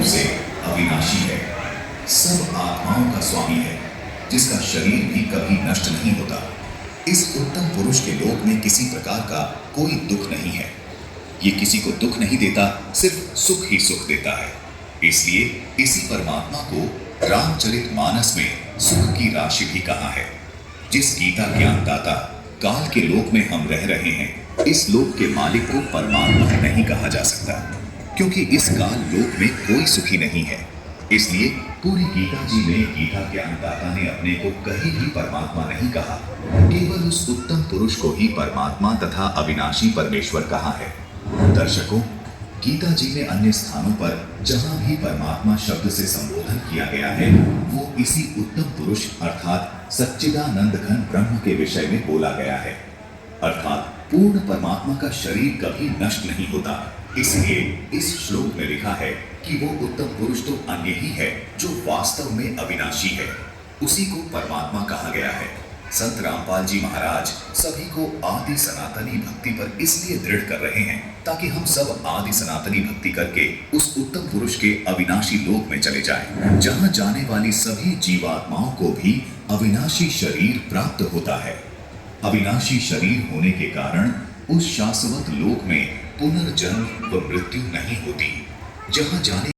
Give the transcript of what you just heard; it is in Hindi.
रूप से अविनाशी है, सब आत्माओं का स्वामी है, जिसका शरीर भी कभी नष्ट नहीं होता। इस उत्तम पुरुष के लोक में किसी प्रकार का कोई दुख नहीं है। ये किसी को दुख नहीं देता, सिर्फ सुख ही सुख देता है। इसलिए इसी परमात्मा को रामचरितमानस में सुख की राशि भी कहा है। जिस गीता ज्ञान दाता काल के लोक में हम रह रहे हैं, इस लोक के मालिक को परमात्मा नहीं कहा जा सकता, क्योंकि इस काल लोक में कोई सुखी नहीं है। इसलिए पूरी गीता जी में गीता ज्ञान दाता ने अपने को कहीं भी परमात्मा नहीं कहा, केवल उस उत्तम पुरुष को ही परमात्मा तथा अविनाशी परमेश्वर कहा है। दर्शकों, गीता जी में अन्य स्थानों पर जहां भी परमात्मा शब्द से संबोधन किया गया है, वो इसी उत्तम पुरुष अर्थात सच्चिदानंद घन ब्रह्म के विषय में बोला गया है। अर्थात पूर्ण परमात्मा का शरीर कभी नष्ट नहीं होता। इसलिए इस श्लोक में लिखा है कि वो उत्तम पुरुष तो अन्य ही है जो वास्तव में अविनाशी है, उसी को परमात्मा कहा गया है। संत रामपाल जी महाराज सभी को आदि सनातनी भक्ति पर इसलिए दृढ़ कर रहे हैं ताकि हम सब आदि सनातनी भक्ति करके उस उत्तम पुरुष के अविनाशी लोक में चले जाएं, जहां जाने वाली सभी जीवात्माओं को भी अविनाशी शरीर प्राप्त होता है। अविनाशी शरीर होने के कारण उस शाश्वत लोक में पुनर्जन्म व मृत्यु नहीं होती, जहां जाने